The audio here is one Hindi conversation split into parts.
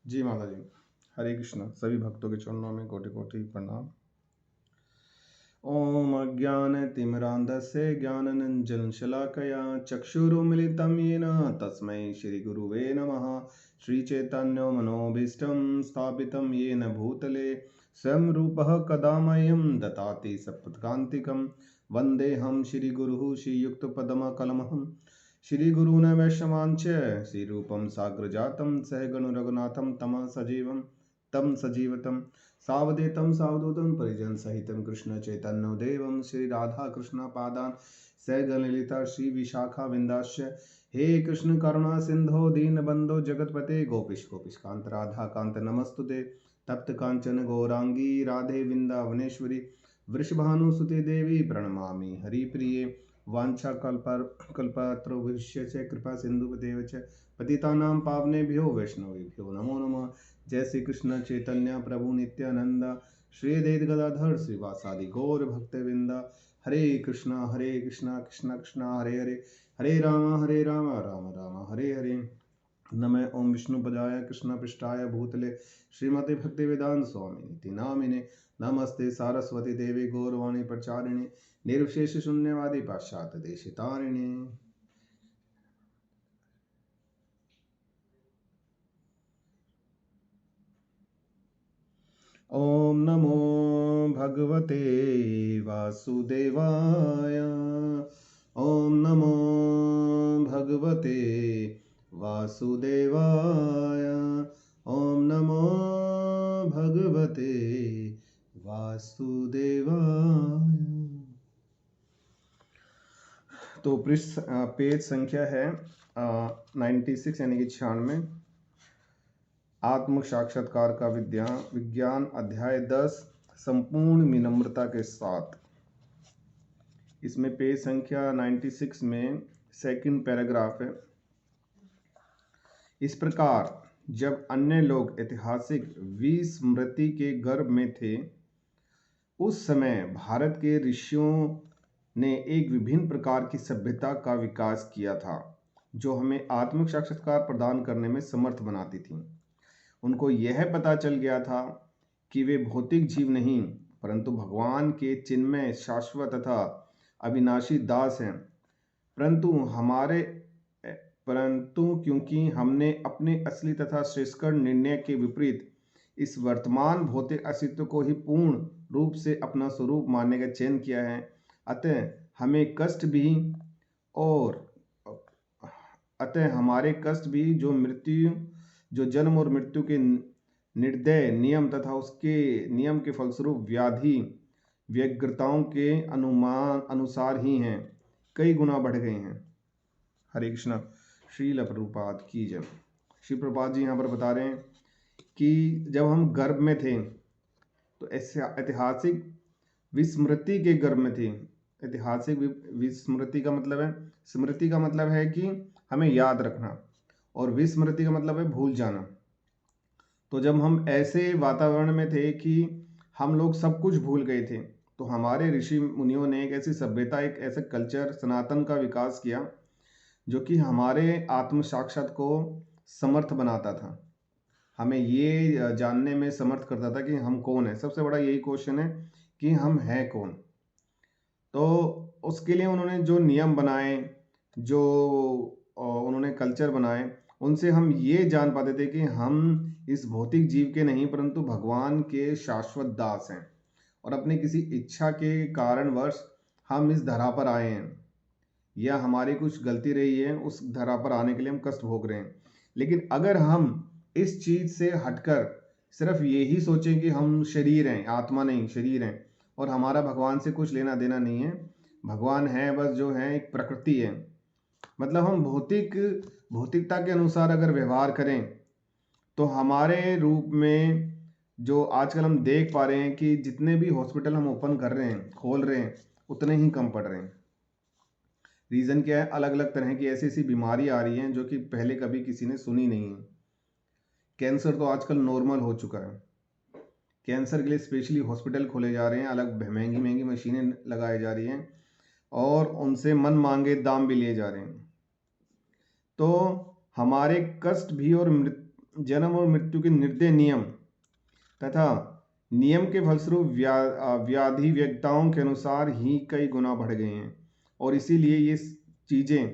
जी माता जी। हरे कृष्णा। सभी भक्तों के चरणों में कोटि कोटि प्रणाम। ओम अज्ञानतिमिरान्धस्य ज्ञानाञ्जनशलाकया चक्षुरुन्मिलितं येन तस्मै श्रीगुरुवे नमः। श्रीचैतन्यमनोभीष्टं स्थापितं येन भूतले स्वयं रूपः कदा मह्यं ददाति सत्पथकान्तिकं। वन्देऽहं श्रीगुरुः श्रीयुक्तपदकमलं श्रीगुरून् वैष्णवांश्च श्रीरूपं साग्रजातं सहगणरघुनाथं तं सजीवतं सावधेतं सावधूतं परिजन सहितं कृष्ण चैतन्य देवं श्री राधा कृष्ण पादान सगन ललिता श्री विशाखा विंदाश्च। हे कृष्ण करुणा सिंधो दीनबंधो जगतपते गोपिश गोपिश कांत राधा कांत नमस्तुते। तप्त कांचन गौरांगी राधे वृंदावनेश्वरी वृषभानुसुते देवी प्रणमामि हरिप्रिये। वांछा कल्पतरुभ्यश्च कृपा सिंधुदेव च पतितानां पावनेभ्यो वैष्णवेभ्यो नमो नमः। जय श्री कृष्ण चैतन्य प्रभु नित्यानंद श्री अद्वैत गदाधर श्रीवासादि गौर भक्तवृंदा। हरे कृष्णा कृष्णा कृष्णा हरे हरे हरे राम राम राम हरे हरे। नमः ओम विष्णुपदाय कृष्ण पृष्ठाय भूतले श्रीमते भक्ति वेदांत स्वामी नामिने। नमस्ते सारस्वती देवी गौरवाणी प्रचारिणे निर्विशेष शून्यवादी पाश्चात्य देशितारिणे। ओम नमो भगवते वासुदेवाय। ओम नमो भगवते वासुदेवाय। ओम नमो भगवते वासुदेवाय। तो पेज संख्या है 96 यानी कि 96। आत्म साक्षात्कार का विज्ञान अध्याय 10 संपूर्ण विनम्रता के साथ। इसमें पेज संख्या 96 में सेकंड पैराग्राफ है। इस प्रकार जब अन्य लोग ऐतिहासिक विस्मृति के गर्भ में थे, उस समय भारत के ऋषियों ने एक विभिन्न प्रकार की सभ्यता का विकास किया था जो हमें आत्मिक साक्षात्कार प्रदान करने में समर्थ बनाती थी। उनको यह पता चल गया था कि वे भौतिक जीव नहीं परंतु भगवान के चिन्मय शाश्वत तथा अविनाशी दास हैं। परंतु क्योंकि हमने अपने असली तथा श्रेष्ठकर निर्णय के विपरीत इस वर्तमान भौतिक अस्तित्व को ही पूर्ण रूप से अपना स्वरूप मानने का चयन किया है, अतः हमारे कष्ट भी जो जन्म और मृत्यु के निर्दय नियम तथा उसके नियम के फलस्वरूप व्याधि व्यग्रताओं के अनुसार ही हैं, कई गुना बढ़ गए हैं। हरे कृष्णा। श्रील प्रभुपाद की जय। श्री प्रभुपाद जी यहाँ पर बता रहे हैं कि जब हम गर्भ में थे तो ऐसे ऐतिहासिक विस्मृति के गर्भ में थे। ऐतिहासिक विस्मृति का मतलब है, स्मृति का मतलब है कि हमें याद रखना, और विस्मृति का मतलब है भूल जाना। तो जब हम ऐसे वातावरण में थे कि हम लोग सब कुछ भूल गए थे, तो हमारे ऋषि मुनियों ने एक ऐसी सभ्यता, एक ऐसे कल्चर सनातन का विकास किया जो कि हमारे आत्म साक्षात को समर्थ बनाता था, हमें ये जानने में समर्थ करता था कि हम कौन है। सबसे बड़ा यही क्वेश्चन है कि हम हैं कौन। तो उसके लिए उन्होंने जो नियम बनाए, जो उन्होंने कल्चर बनाए, उनसे हम ये जान पाते थे कि हम इस भौतिक जीव के नहीं परंतु भगवान के शाश्वत दास हैं, और अपने किसी इच्छा के कारणवश हम इस धरा पर आए हैं, या हमारी कुछ गलती रही है, उस धरा पर आने के लिए हम कष्ट भोग रहे हैं। लेकिन अगर हम इस चीज से हटकर सिर्फ यही सोचें कि हम शरीर हैं, आत्मा नहीं, शरीर हैं, और हमारा भगवान से कुछ लेना देना नहीं है, भगवान है बस जो है एक प्रकृति है, मतलब हम भौतिकता के अनुसार अगर व्यवहार करें तो हमारे रूप में जो आजकल हम देख पा रहे हैं कि जितने भी हॉस्पिटल हम ओपन कर रहे हैं, खोल रहे हैं, उतने ही कम पड़ रहे हैं। रीज़न क्या है? अलग अलग तरह की ऐसी ऐसी बीमारी आ रही हैं जो कि पहले कभी किसी ने सुनी नहीं है। कैंसर तो आजकल नॉर्मल हो चुका है। कैंसर के लिए स्पेशली हॉस्पिटल खोले जा रहे हैं, अलग महंगी महंगी मशीनें लगाई जा रही हैं, और उनसे मन मांगे दाम भी लिए जा रहे हैं। तो हमारे कष्ट भी और जन्म और मृत्यु के निर्दय नियम तथा नियम के फलस्वरूप व्याधि व्यक्ताओं के अनुसार ही कई गुना बढ़ गए हैं। और इसीलिए ये चीज़ें,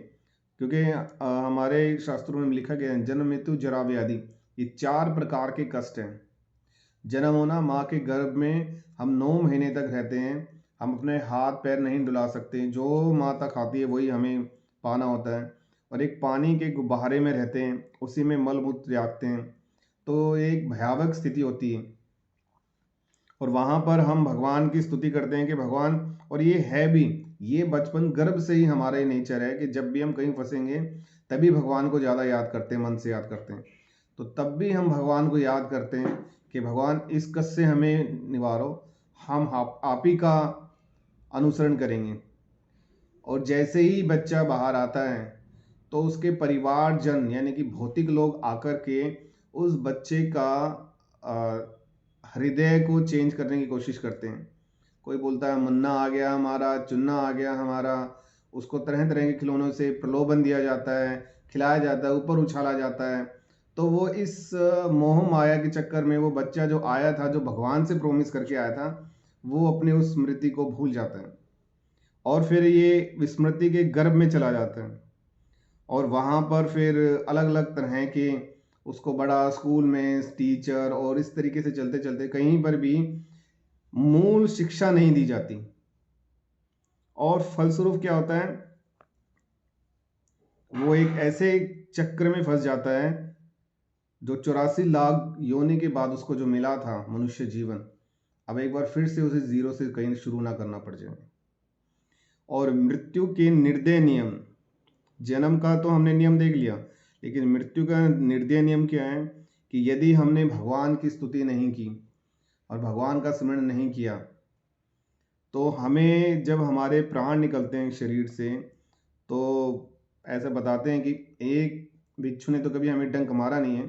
क्योंकि हमारे शास्त्रों में लिखा गया है जन्म मृत्यु जरा व्याधि, ये 4 प्रकार के कष्ट हैं। जन्म होना, माँ के गर्भ में हम 9 महीने तक रहते हैं, हम अपने हाथ पैर नहीं डुला सकते, जो माता खाती है वही हमें पाना होता है। और एक पानी के गुब्बारे में रहते हैं, उसी में मल मूत्र त्यागते हैं, तो एक भयावह स्थिति होती है। और वहाँ पर हम भगवान की स्तुति करते हैं कि भगवान, और ये है भी, ये बचपन गर्भ से ही हमारा नेचर है कि जब भी हम कहीं फंसेंगे तभी भगवान को ज़्यादा याद करते हैं, मन से याद करते हैं। तो तब भी हम भगवान को याद करते हैं कि भगवान इस कष्ट से हमें निवारो, हम आप ही का अनुसरण करेंगे। और जैसे ही बच्चा बाहर आता है तो उसके परिवारजन यानी कि भौतिक लोग आकर के उस बच्चे का हृदय को चेंज करने की कोशिश करते हैं। कोई बोलता है मुन्ना आ गया हमारा, चुन्ना आ गया हमारा, उसको तरह तरह के खिलौनों से प्रलोभन दिया जाता है, खिलाया जाता है, ऊपर उछाला जाता है। तो वो इस मोह माया के चक्कर में वो बच्चा जो आया था, जो भगवान से प्रोमिस करके आया था, वो अपनी उस स्मृति को भूल जाता है और फिर ये विस्मृति के गर्भ में चला जाता है। और वहाँ पर फिर अलग अलग तरह के उसको बड़ा स्कूल में टीचर और इस तरीके से चलते चलते कहीं पर भी मूल शिक्षा नहीं दी जाती। और फलस्वरूप क्या होता है, वो एक ऐसे चक्र में फंस जाता है जो 84 लाख योनि के बाद उसको जो मिला था मनुष्य जीवन, अब एक बार फिर से उसे जीरो से कहीं शुरू ना करना पड़ जाए। और मृत्यु के निर्दय नियम, जन्म का तो हमने नियम देख लिया, लेकिन मृत्यु का निर्दय नियम क्या है कि यदि हमने भगवान की स्तुति नहीं की और भगवान का स्मरण नहीं किया तो हमें जब हमारे प्राण निकलते हैं शरीर से, तो ऐसा बताते हैं कि एक बिच्छू ने तो कभी हमें डंक मारा नहीं है,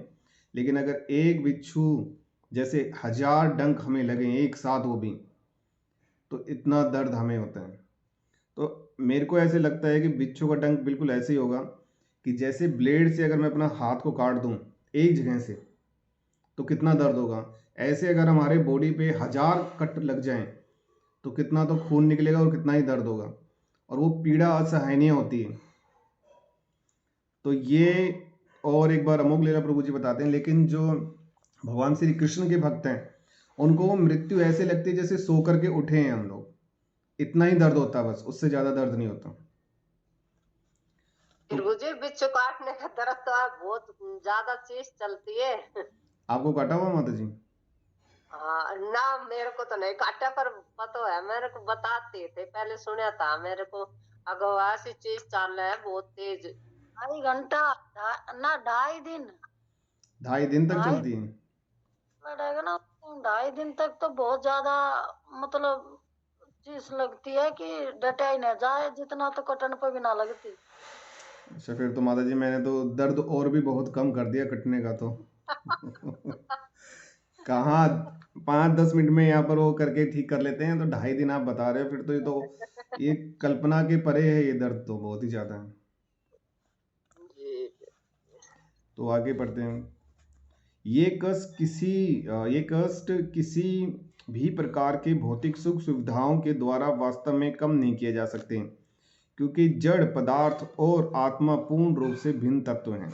लेकिन अगर एक बिच्छू जैसे 1000 डंक हमें लगे एक साथ वो भी, तो इतना दर्द हमें होता है। तो मेरे को ऐसे लगता है कि बिच्छू का डंक बिल्कुल ऐसे ही होगा कि जैसे ब्लेड से अगर मैं अपना हाथ को काट दूं एक जगह से तो कितना दर्द होगा, ऐसे अगर हमारे बॉडी पे 1000 कट लग जाएं तो कितना तो खून निकलेगा और कितना ही दर्द होगा, और वो पीड़ा असहनीय होती है। तो ये, और एक बार अमोघ लीला प्रभु जी बताते हैं, लेकिन जो भगवान श्री कृष्ण के भक्त हैं उनको वो मृत्यु ऐसे लगती है जैसे सो करके उठे हैं हम लोग, इतना ही दर्द होता है, बस उससे ज्यादा दर्द नहीं होता। तो मुझे बिच्छू काटने का दर्द तो है, बहुत ज्यादा चीज चलती है। आपको काटा हुआ माता जी? हाँ ना, मेरे को तो नहीं काटा, पर पता है, मेरे को बताते थे, पहले सुना था मेरे को, अगर ऐसी चीज चल रहा है बहुत तेज, 2.5 घंटा, ना 2.5 दिन, 2.5 दिन तक ढाई चलती है? लगेगा ना, 2.5 दिन तक तो बहुत ज्यादा, मतलब चीज लगती है कि डटा ही न जाए, जितना तो कटन पे भी ना लगती। अच्छा, फिर तो माता जी मैंने तो दर्द और भी बहुत कम कर दिया कटने का तो। कहाँ 5-10 मिनट में यहाँ पर वो करके ठीक कर लेते हैं, तो 2.5 दिन आप बता रहे हो, फिर तो ये कल्पना के परे है, ये दर्द तो बहुत ही ज्यादा है। जी। तो आगे पढ़ते हैं। ये कष्ट किसी भी प्रकार के भौतिक सुख सुविधाओं के द्वारा वास्तव में कम नहीं किए जा सकते, क्योंकि जड़ पदार्थ और आत्मा पूर्ण रूप से भिन्न तत्व हैं।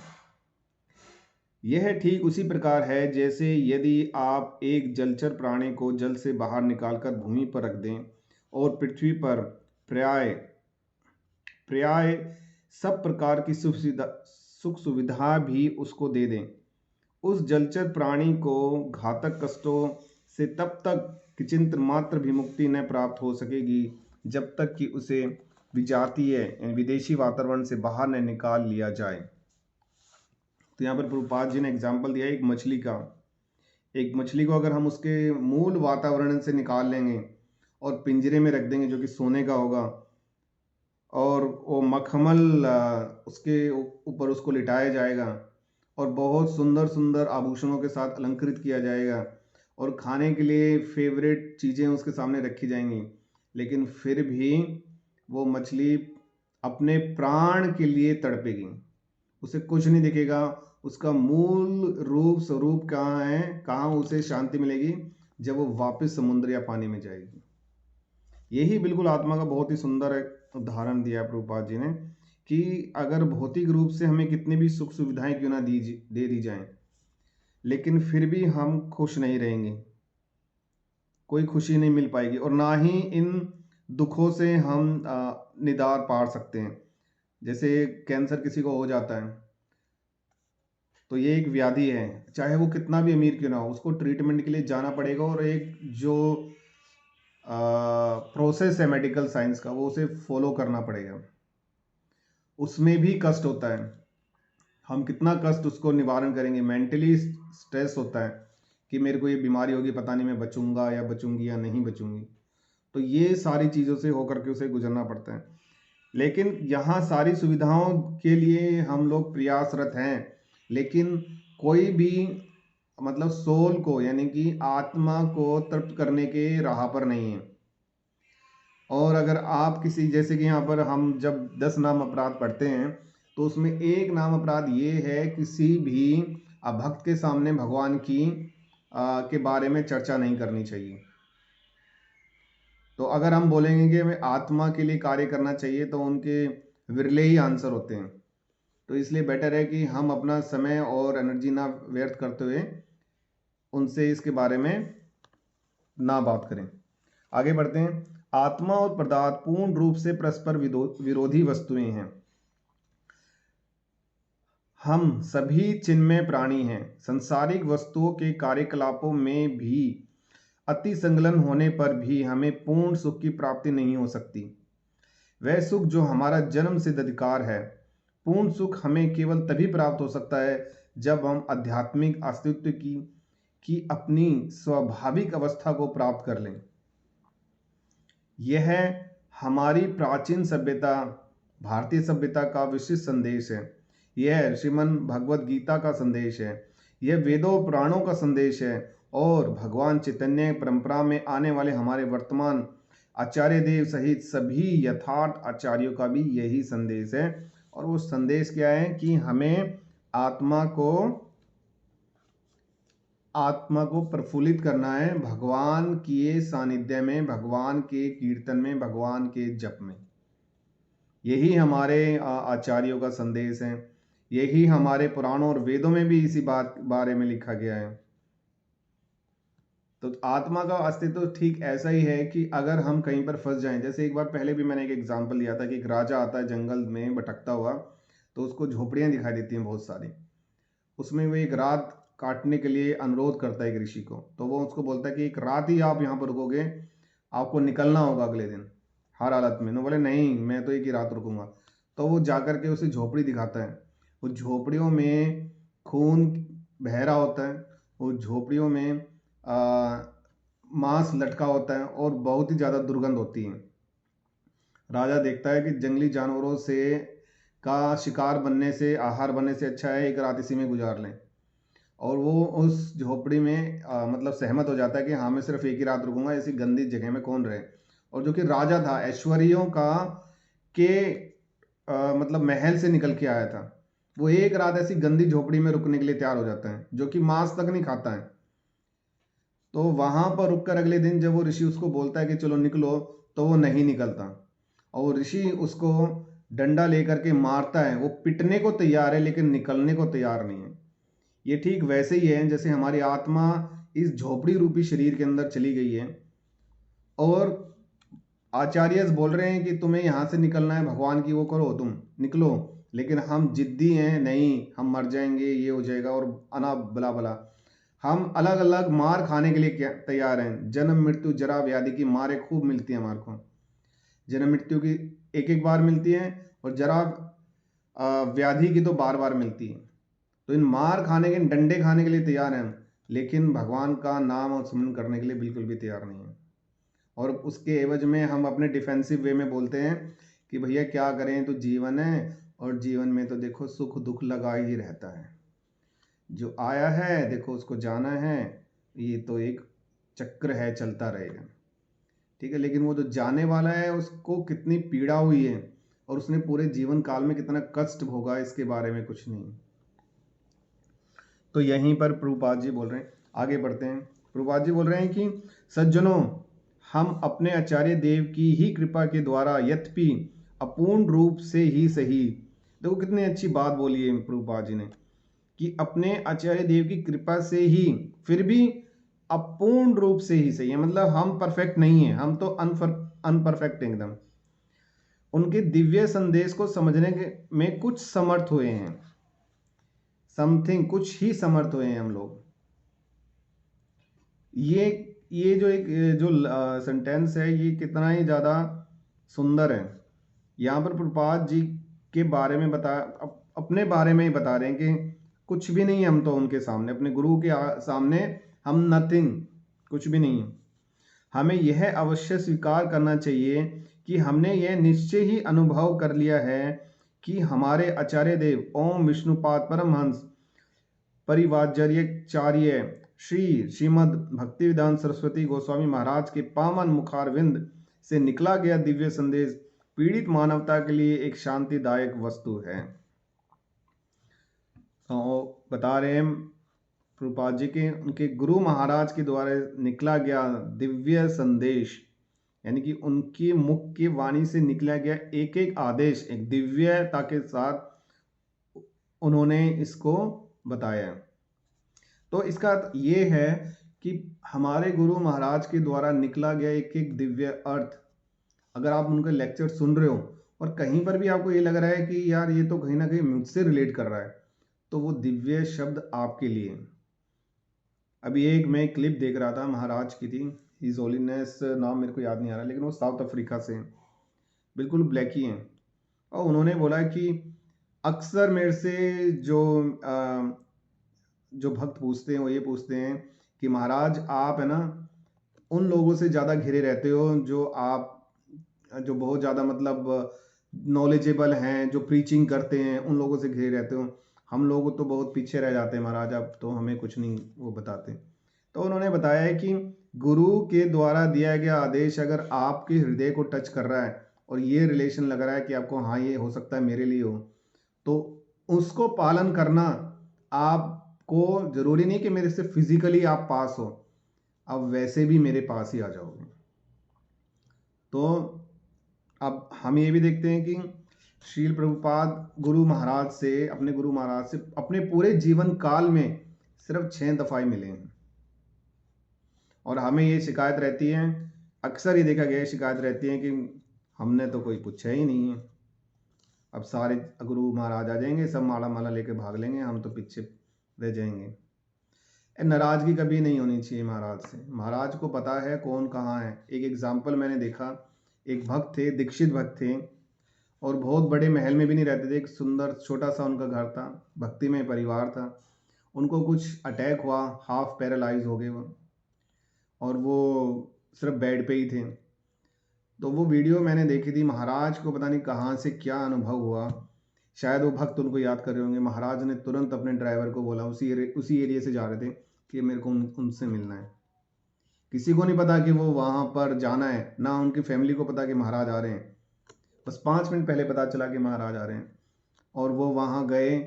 यह ठीक उसी प्रकार है जैसे यदि आप एक जलचर प्राणी को जल से बाहर निकालकर भूमि पर रख दें और पृथ्वी पर पर्याय पर्याय सब प्रकार की सुख सुविधा भी उसको दे दें, उस जलचर प्राणी को घातक कष्टों से तब तक किंचित मात्र भी मुक्ति न प्राप्त हो सकेगी जब तक कि उसे विजातीय यानी विदेशी वातावरण से बाहर न निकाल लिया जाए। तो यहाँ पर प्रभुपाद जी ने एग्जाम्पल दिया एक मछली का। एक मछली को अगर हम उसके मूल वातावरण से निकाल लेंगे और पिंजरे में रख देंगे जो कि सोने का होगा, और वो मखमल उसके ऊपर उसको लिटाया जाएगा और बहुत सुंदर सुंदर आभूषणों के साथ अलंकृत किया जाएगा और खाने के लिए फेवरेट चीज़ें उसके सामने रखी जाएंगी, लेकिन फिर भी वो मछली अपने प्राण के लिए तड़पेगी, उसे कुछ नहीं दिखेगा, उसका मूल रूप स्वरूप कहाँ है, कहाँ उसे शांति मिलेगी? जब वो वापस समुद्र या पानी में जाएगी। यही बिल्कुल आत्मा का बहुत ही सुंदर एक उदाहरण दिया प्रभुपाद जी ने, कि अगर भौतिक रूप से हमें कितनी भी सुख सुविधाएं क्यों ना दे दी जाएं, लेकिन फिर भी हम खुश नहीं रहेंगे, कोई खुशी नहीं मिल पाएगी, और ना ही इन दुखों से हम निदार पा सकते हैं। जैसे कैंसर किसी को हो जाता है तो ये एक व्याधि है, चाहे वो कितना भी अमीर क्यों ना हो, उसको ट्रीटमेंट के लिए जाना पड़ेगा, और एक जो प्रोसेस है मेडिकल साइंस का वो उसे फॉलो करना पड़ेगा। उसमें भी कष्ट होता है, हम कितना कष्ट उसको निवारण करेंगे, मेंटली स्ट्रेस होता है कि मेरे को ये बीमारी होगी, पता नहीं मैं बचूंगा या बचूंगी या नहीं बचूंगी। तो ये सारी चीज़ों से होकर के उसे गुजरना पड़ता है। लेकिन यहाँ सारी सुविधाओं के लिए हम लोग प्रयासरत हैं, लेकिन कोई भी मतलब सोल को यानी कि आत्मा को तृप्त करने के राह पर नहीं है। और अगर आप किसी, जैसे कि यहाँ पर हम जब 10 नाम अपराध पढ़ते हैं तो उसमें एक नाम अपराध ये है, किसी भी अभक्त के सामने भगवान की के बारे में चर्चा नहीं करनी चाहिए। तो अगर हम बोलेंगे कि हमें आत्मा के लिए कार्य करना चाहिए तो उनके विरले ही आंसर होते हैं। तो इसलिए बेटर है कि हम अपना समय और एनर्जी ना व्यर्थ करते हुए उनसे इसके बारे में ना बात करें। आगे बढ़ते हैं। आत्मा और पदार्थ पूर्ण रूप से परस्पर विरोधी वस्तुएं हैं। हम सभी चिन्मय प्राणी हैं। सांसारिक वस्तुओं के कार्यकलापों में भी अति संलग्न होने पर भी हमें पूर्ण सुख की प्राप्ति नहीं हो सकती। वह सुख जो हमारा जन्म सिद्ध अधिकार है, पूर्ण सुख हमें केवल तभी प्राप्त हो सकता है जब हम आध्यात्मिक अस्तित्व की अपनी स्वाभाविक अवस्था को प्राप्त कर लें। यह हमारी प्राचीन सभ्यता, भारतीय सभ्यता का विशिष्ट संदेश है। यह श्रीमद् भगवद गीता का संदेश है। यह वेदों पुराणों का संदेश है, और भगवान चैतन्य परंपरा में आने वाले हमारे वर्तमान आचार्य देव सहित सभी यथार्थ आचार्यों का भी यही संदेश है। और वो संदेश क्या है कि हमें आत्मा को प्रफुल्लित करना है भगवान के सानिध्य में, भगवान के कीर्तन में, भगवान के जप में। यही हमारे आचार्यों का संदेश है। यही हमारे पुराणों और वेदों में भी इसी बात बारे में लिखा गया है। तो आत्मा का अस्तित्व ठीक ऐसा ही है कि अगर हम कहीं पर फंस जाएं, जैसे एक बार पहले भी मैंने एक एग्जाम्पल दिया था कि एक राजा आता है जंगल में भटकता हुआ, तो उसको झोपड़ियां दिखाई देती हैं बहुत सारी। उसमें वो एक रात काटने के लिए अनुरोध करता है एक ऋषि को। तो वो उसको बोलता है कि एक रात ही आप यहाँ पर रुकोगे, आपको निकलना होगा अगले दिन हर हालत में। तो बोले नहीं, मैं तो एक ही रात रुकूंगा। तो वो जाकर के उसे झोपड़ी दिखाता है। वो झोपड़ियों में खून बह रहा होता है, वो झोपड़ियों में मांस लटका होता है, और बहुत ही ज़्यादा दुर्गंध होती है। राजा देखता है कि जंगली जानवरों से का शिकार बनने से, आहार बनने से अच्छा है एक रात इसी में गुजार लें। और वो उस झोपड़ी में मतलब सहमत हो जाता है कि हाँ मैं सिर्फ एक ही रात रुकूंगा, ऐसी गंदी जगह में कौन रहे। और जो कि राजा था, ऐश्वर्यों का मतलब महल से निकल के आया था, वो एक रात ऐसी गंदी झोपड़ी में रुकने के लिए तैयार हो जाता है, जो कि मांस तक नहीं खाता है। तो वहां पर रुककर अगले दिन जब वो ऋषि उसको बोलता है कि चलो निकलो, तो वो नहीं निकलता। और ऋषि उसको डंडा लेकर के मारता है। वो पिटने को तैयार है लेकिन निकलने को तैयार नहीं है। ये ठीक वैसे ही है जैसे हमारी आत्मा इस झोपड़ी रूपी शरीर के अंदर चली गई है, और आचार्य बोल रहे हैं कि तुम्हें यहाँ से निकलना है, भगवान की वो करो, तुम निकलो। लेकिन हम जिद्दी हैं, नहीं हम मर जाएंगे, ये हो जाएगा, और अना बला बला। हम अलग अलग मार खाने के लिए तैयार हैं। जन्म मृत्यु जरा व्याधि की मारें खूब मिलती हैं हमारे को। जन्म मृत्यु की एक एक बार मिलती है, और जरा व्याधि की तो बार बार मिलती है। तो इन मार खाने के, इन डंडे खाने के लिए तैयार हैं, लेकिन भगवान का नाम और स्मरण करने के लिए बिल्कुल भी तैयार नहीं है। और उसके एवज में हम अपने डिफेंसिव वे में बोलते हैं कि भैया क्या करें, तो जीवन है, और जीवन में तो देखो सुख दुख लगा ही रहता है। जो आया है देखो उसको जाना है, ये तो एक चक्र है, चलता रहेगा। ठीक है, लेकिन वो जो जाने वाला है उसको कितनी पीड़ा हुई है, और उसने पूरे जीवन काल में कितना कष्ट भोगा, इसके बारे में कुछ नहीं। तो यहीं पर प्रभुपाद जी बोल रहे हैं, आगे बढ़ते हैं। प्रभुपाद जी बोल रहे हैं कि सज्जनों, हम अपने आचार्य देव की ही कृपा के द्वारा यद्यपि अपूर्ण रूप से ही सही, देखो कितनी अच्छी बात बोली है प्रभुपाद जी ने, कि अपने आचार्य देव की कृपा से ही, फिर भी अपूर्ण रूप से ही सही है, मतलब हम परफेक्ट नहीं है, हम तो अनपरफेक्ट एकदम, उनके दिव्य संदेश को समझने में कुछ समर्थ हुए हैं, समथिंग कुछ ही समर्थ हुए हैं हम लोग। ये जो एक जो सेंटेंस है, ये कितना ही ज़्यादा सुंदर है। यहाँ पर प्रभुपाद जी के बारे में अपने बारे में ही बता रहे हैं कि कुछ भी नहीं, हम तो उनके सामने, अपने गुरु के सामने हम नथिंग, कुछ भी नहीं। हमें यह अवश्य स्वीकार करना चाहिए कि हमने यह निश्चय ही अनुभव कर लिया है कि हमारे आचार्य देव ओम विष्णुपाद परमहंस परिवार्याचार्य श्रीमद् भक्तिवेदांत सरस्वती गोस्वामी महाराज के पावन मुखारविंद से निकला गया दिव्य संदेश पीड़ित मानवता के लिए एक शांतिदायक वस्तु है। तो बता रहे हैं प्रभुपाद जी के उनके गुरु महाराज के द्वारा निकला गया दिव्य संदेश, यानी कि उनकी मुख की वाणी से निकला गया एक एक आदेश एक दिव्यता के साथ उन्होंने इसको बताया। तो इसका अर्थ ये है कि हमारे गुरु महाराज के द्वारा निकला गया एक एक दिव्य अर्थ, अगर आप उनका लेक्चर सुन रहे हो और कहीं पर भी आपको ये लग रहा है कि यार ये तो कहीं ना कहीं मुझसे रिलेट कर रहा है, तो वो दिव्य शब्द आपके लिए। अभी एक मैं क्लिप देख रहा था, महाराज की थी, हिज होलीनेस नाम मेरे को याद नहीं आ रहा, लेकिन वो साउथ अफ्रीका से हैं, बिल्कुल ब्लैक ही हैं, और उन्होंने बोला कि अक्सर मेरे से जो भक्त पूछते हैं वो ये पूछते हैं कि महाराज आप है ना उन लोगों से ज़्यादा घिरे रहते हो जो बहुत ज़्यादा मतलब नॉलेजेबल हैं, जो प्रीचिंग करते हैं, उन लोगों से घिरे रहते हो, हम लोग तो बहुत पीछे रह जाते हैं महाराज, आप तो हमें कुछ नहीं वो बताते। तो उन्होंने बताया है कि गुरु के द्वारा दिया गया आदेश अगर आपके हृदय को टच कर रहा है और ये रिलेशन लग रहा है कि आपको हाँ ये हो सकता है मेरे लिए हो, तो उसको पालन करना। आपको जरूरी नहीं कि मेरे से फिजिकली आप पास हो, आप वैसे भी मेरे पास ही आ जाओगे। तो अब हम ये भी देखते हैं कि श्रील प्रभुपाद गुरु महाराज से अपने पूरे जीवन काल में सिर्फ 6 दफा ही मिले हैं, और हमें ये शिकायत रहती है, अक्सर ये देखा गया शिकायत रहती है कि हमने तो कोई पूछा ही नहीं है, अब सारे गुरु महाराज आ जाएंगे, सब माला माला लेके भाग लेंगे, हम तो पीछे रह जाएंगे। नाराजगी कभी नहीं होनी चाहिए महाराज से, महाराज को पता है कौन कहाँ है। एक एग्जाम्पल मैंने देखा, एक भक्त थे, दीक्षित भक्त थे, और बहुत बड़े महल में भी नहीं रहते थे, एक सुंदर छोटा सा उनका घर था, भक्तिमय परिवार था। उनको कुछ अटैक हुआ, हाफ पैरालाइज हो गए वो, और वो सिर्फ बेड पे ही थे। तो वो वीडियो मैंने देखी थी, महाराज को पता नहीं कहाँ से क्या अनुभव हुआ, शायद वो भक्त उनको याद कर रहे होंगे, महाराज ने तुरंत अपने ड्राइवर को बोला, उसी एरिया से जा रहे थे, कि मेरे को उनसे मिलना है। किसी को नहीं पता कि वो वहाँ पर जाना है, ना उनकी फैमिली को पता कि महाराज आ रहे हैं, बस 5 मिनट पहले पता चला कि महाराज आ रहे हैं। और वो वहाँ गए,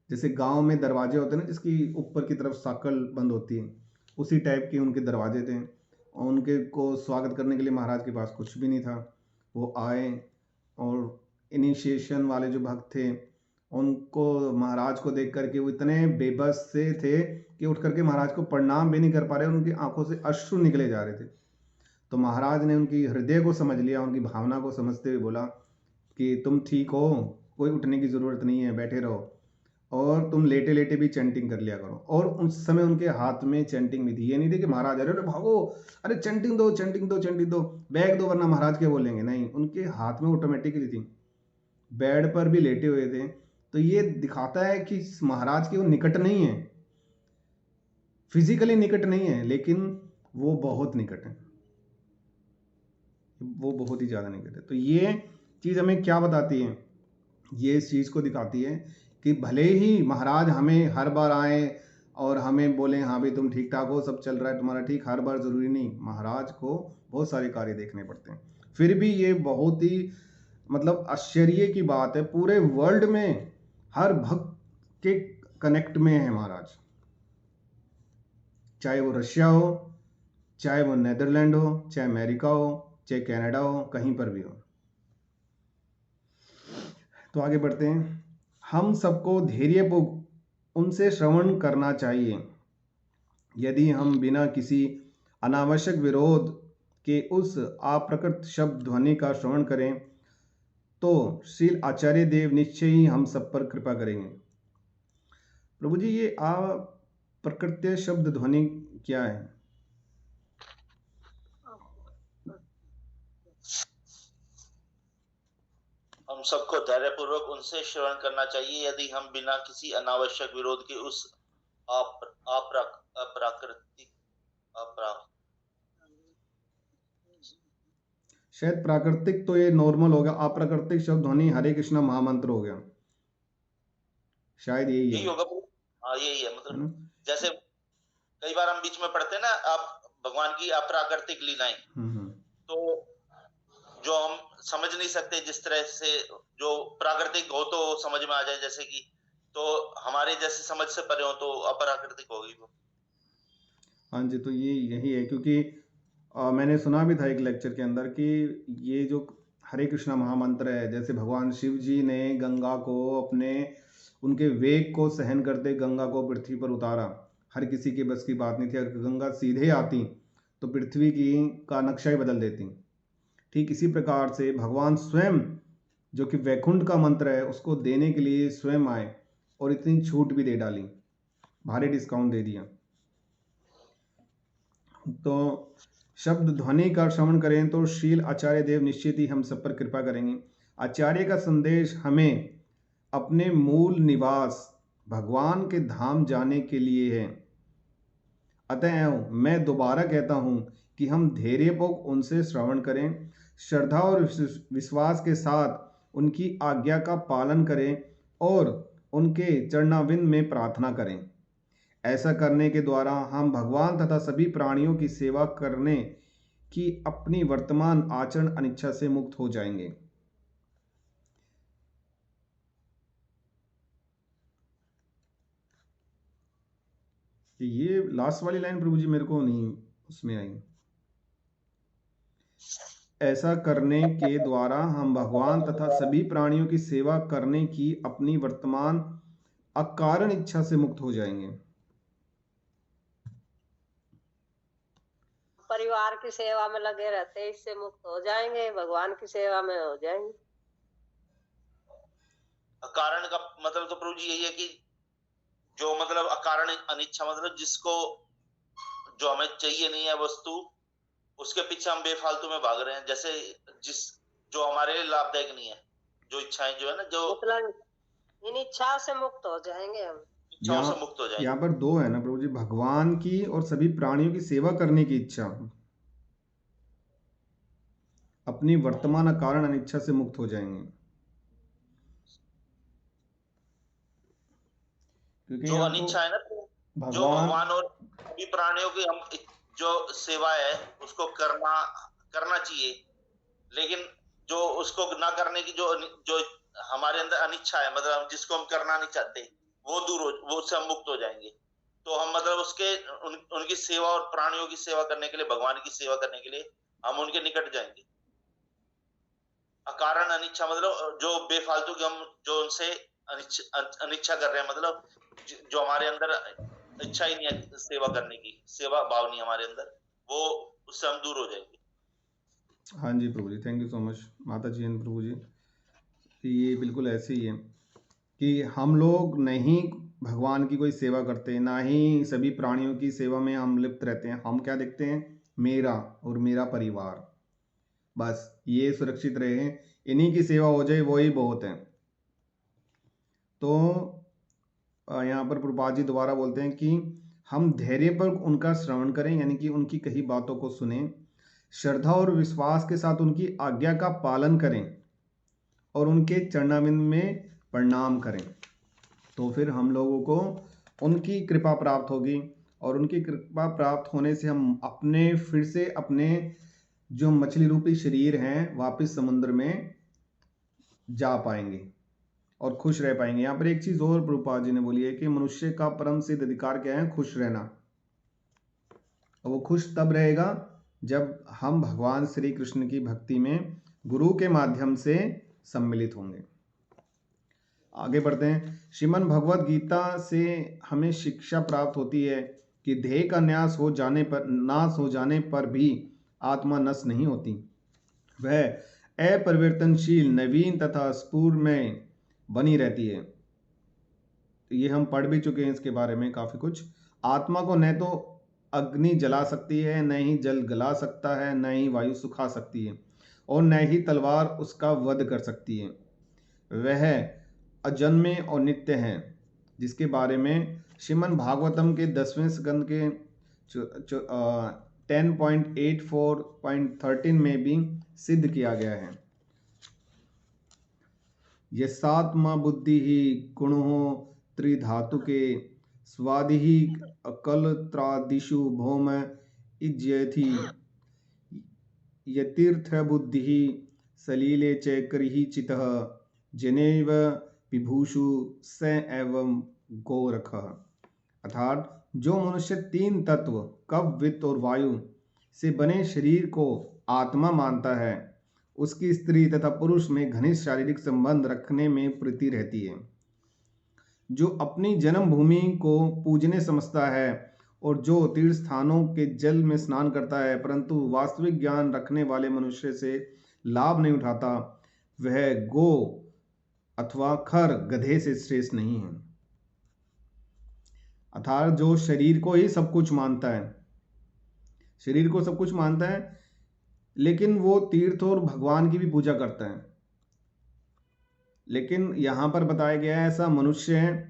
जैसे गांव में दरवाजे होते हैं ना जिसकी ऊपर की तरफ साकल बंद होती है, उसी टाइप के उनके दरवाजे थे, और उनके को स्वागत करने के लिए महाराज के पास कुछ भी नहीं था। वो आए, और इनिशिएशन वाले जो भक्त थे उनको महाराज को देख करके वो इतने बेबस से थे कि उठ करके महाराज को प्रणाम भी नहीं कर पा रहे, उनकी आंखों से अश्रु निकले जा रहे थे। तो महाराज ने उनकी हृदय को समझ लिया, उनकी भावना को समझते हुए बोला कि तुम ठीक हो, कोई उठने की ज़रूरत नहीं है, बैठे रहो, और तुम लेटे लेटे भी चैंटिंग कर लिया करो। और उस समय उनके हाथ में चैंटिंग भी थी, ये नहीं थी कि महाराज अरे भागो, अरे चैंटिंग दो चैंटिंग दो चैंटिंग दो, बैग दो वरना महाराज क्या बोलेंगे, नहीं, उनके हाथ में ऑटोमेटिकली थी, बेड पर भी लेटे हुए थे। तो ये दिखाता है कि महाराज के वो निकट नहीं है, फिजिकली निकट नहीं है, लेकिन वो बहुत निकट है, वो बहुत ही ज़्यादा निकट है। तो ये चीज़ हमें क्या बताती है, ये इस चीज़ को दिखाती है कि भले ही महाराज हमें हर बार आए और हमें बोले हाँ भाई तुम ठीक ठाक हो, सब चल रहा है तुम्हारा ठीक, हर बार ज़रूरी नहीं, महाराज को बहुत सारे कार्य देखने पड़ते हैं। फिर भी ये बहुत ही मतलब आश्चर्य की बात है, पूरे वर्ल्ड में हर भक्त के कनेक्ट में है महाराज, चाहे वो रशिया हो, चाहे वो नेदरलैंड हो, चाहे अमेरिका हो, चाहे कनाडा हो, कहीं पर भी हो। तो आगे बढ़ते हैं। हम सबको धैर्यपूर्वक उनसे श्रवण करना चाहिए। यदि हम बिना किसी अनावश्यक विरोध के उस अप्रकृत शब्द ध्वनि का श्रवण करें तो श्री आचार्य देव निश्चय ही हम सब पर कृपा करेंगे। प्रभु जी, ये अप्रकृत्य शब्द ध्वनि क्या है? हम सबको धैर्यपूर्वक उनसे श्रवण करना चाहिए यदि हम बिना किसी अनावश्यक विरोध के उस अप्राकृतिक शायद प्राकृतिक तो ये नॉर्मल होगा, अप्राकृतिक शब्द ध्वनि हरे कृष्णा महामंत्र हो गया, शायद यही है। होगा। हाँ, यही है। मतलब है ना? जैसे कई बार हम बीच में पढ़ते हैं ना, आप भगवान की अप्राकृतिक लीलाएं, तो जो हम समझ नहीं सकते, जिस तरह से जो प्राकृतिक हो तो समझ में आ जाए, जैसे कि तो हमारे जैसे समझ से परे हो तो अप्राकृतिक होगी वो। हाँ जी, तो ये यही है, क्योंकि मैंने सुना भी था एक लेक्चर के अंदर कि ये जो हरे कृष्णा महामंत्र है, जैसे भगवान शिव जी ने गंगा को अपने उनके वेग को सहन करते गंगा को पृथ्वी पर उतारा। हर किसी के बस की बात नहीं थी, अगर गंगा सीधे आती तो पृथ्वी की का नक्शा ही बदल देती। ठीक इसी प्रकार से भगवान स्वयं, जो कि वैकुंठ का मंत्र है, उसको देने के लिए स्वयं आए और इतनी छूट भी दे डाली, भारी डिस्काउंट दे दिया। तो शब्द ध्वनि का श्रवण करें तो शील आचार्य देव निश्चित ही हम सब पर कृपा करेंगे। आचार्य का संदेश हमें अपने मूल निवास भगवान के धाम जाने के लिए है। अतएव मैं दोबारा कहता हूँ कि हम धैर्यपूर्वक उनसे श्रवण करें, श्रद्धा और विश्वास के साथ उनकी आज्ञा का पालन करें और उनके चरणारविंद में प्रार्थना करें। ऐसा करने के द्वारा हम भगवान तथा सभी प्राणियों की सेवा करने की अपनी वर्तमान आचरण अनिच्छा से मुक्त हो जाएंगे। ये लास्ट वाली लाइन प्रभु जी मेरे को नहीं उसमें आई। ऐसा करने के द्वारा हम भगवान तथा सभी प्राणियों की सेवा करने की अपनी वर्तमान अकारण इच्छा से मुक्त हो जाएंगे। परिवार की सेवा में लगे रहते, इससे मुक्त हो जाएंगे, भगवान की सेवा में हो जाएंगे। कारण का मतलब तो प्रभु जी यही है कि जो मतलब अकारण अनिच्छा, मतलब जिसको जो हमें चाहिए नहीं है वस्तु, उसके पीछे हम बेफालतू में भाग रहे हैं, जैसे जो हमारे लिए लाभदायक नहीं है, जो इच्छाएं जो है ना, जो मतलब इन इच्छा से मुक्त हो जाएंगे हम, इच्छाओं से मुक्त हो जाएंगे। यहाँ पर दो है ना प्रभु जी, भगवान की और सभी प्राणियों की सेवा करने की इच्छा, अपनी वर्तमान कारण अनिच्छा से मुक्त हो जाएंगे। क्योंकि जो अनिच्छा है ना, जो भगवान और सभी प्राणियों की हम जो सेवा है उसको करना चाहिए, लेकिन जो उसको ना करने की जो हमारे अंदर अनिच्छा है, मतलब हम जिसको हम करना नहीं चाहते, वो वो उससे हम मुक्त हो जाएंगे। तो हम मतलब उसके उनकी सेवा और प्राणियों की सेवा करने के लिए, भगवान की सेवा करने के लिए हम उनके निकट जाएंगे। अकारण अनिच्छा मतलब जो बेफालतू की हम जो उनसे अनिच्छा कर रहे हैं, मतलब जो हमारे अंदर इच्छा ही नहीं है सेवा करने की, सेवा भाव नहीं हमारे अंदर, वो उससे हम दूर हो जाएंगे। हाँ जी प्रभु जी, थैंक यू सो मच माता जी एंड प्रभु जी। ये बिल्कुल ऐसे ही है कि हम लोग नहीं भगवान की कोई सेवा करते, ना ही सभी प्राणियों की सेवा में हम लिप्त रहते हैं। हम क्या देखते हैं? मेरा और मेरा परिवार, बस ये सुरक्षित रहे, इन्हीं की सेवा हो जाए, वही बहुत है। तो यहाँ पर प्रभुपाद जी दोबारा बोलते हैं कि हम धैर्य पर उनका श्रवण करें, यानी कि उनकी कही बातों को सुने, श्रद्धा और विश्वास के साथ उनकी आज्ञा का पालन करें और उनके चरणारविंद में प्रणाम करें। तो फिर हम लोगों को उनकी कृपा प्राप्त होगी, और उनकी कृपा प्राप्त होने से हम फिर से अपने जो मछली रूपी शरीर हैं वापस समुद्र में जा पाएंगे और खुश रह पाएंगे। यहाँ पर एक चीज़ और प्रभुपाद जी ने बोली है कि मनुष्य का परम सिद्ध अधिकार क्या है? खुश रहना। और वो खुश तब रहेगा जब हम भगवान श्री कृष्ण की भक्ति में गुरु के माध्यम से सम्मिलित होंगे। आगे बढ़ते हैं। श्रीमद् भगवद गीता से हमें शिक्षा प्राप्त होती है कि देह का नाश हो जाने पर भी आत्मा नष्ट नहीं होती, वह अपरिवर्तनशील, नवीन तथा स्फूर्तिमय बनी रहती है। ये हम पढ़ भी चुके हैं इसके बारे में काफी कुछ। आत्मा को न तो अग्नि जला सकती है, न ही जल गला सकता है, न ही वायु सुखा सकती है, और न ही तलवार उसका वध कर सकती है। वह अजन्मे और नित्य है, जिसके बारे में श्रीमद् भागवतम के 10वें स्कंद के 10.84.13 में भी सिद्ध किया गया है। यस्यात्मा बुद्धि ही गुणो त्रिधातुके स्वादि ही कलत्रादिषु भौम इज्यथि यतीर्थ बुद्धि सलीले च करिहि चितः जनेव विभूषु स एवं गोरखः। अर्थात जो मनुष्य 3 तत्व कफ, वित्त और वायु से बने शरीर को आत्मा मानता है, उसकी स्त्री तथा पुरुष में घनिष्ठ शारीरिक संबंध रखने में प्रीति रहती है। जो अपनी जन्मभूमि को पूजने समझता है और जो तीर्थ स्थानों के जल में स्नान करता है, परंतु वास्तविक ज्ञान रखने वाले मनुष्य से लाभ नहीं उठाता, वह गो अथवा खर, गधे से श्रेष्ठ नहीं है। अर्थात जो शरीर को ही सब कुछ मानता है, शरीर को सब कुछ मानता है, लेकिन वो तीर्थ और भगवान की भी पूजा करता है, लेकिन यहाँ पर बताया गया है ऐसा मनुष्य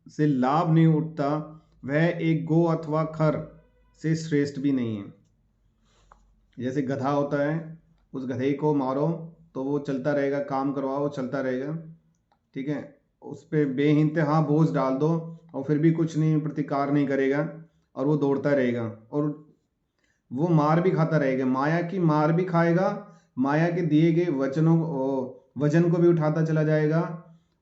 से लाभ नहीं उठता, वह एक गो अथवा खर से श्रेष्ठ भी नहीं है। जैसे गधा होता है, उस गधे को मारो तो वो चलता रहेगा, काम करवाओ चलता रहेगा, ठीक है। उस पर बेइंतहा बोझ डाल दो और फिर भी कुछ नहीं, प्रतिकार नहीं करेगा और वो दौड़ता रहेगा और वो मार भी खाता रहेगा, माया की मार भी खाएगा, माया के दिए गए वजन को भी उठाता चला जाएगा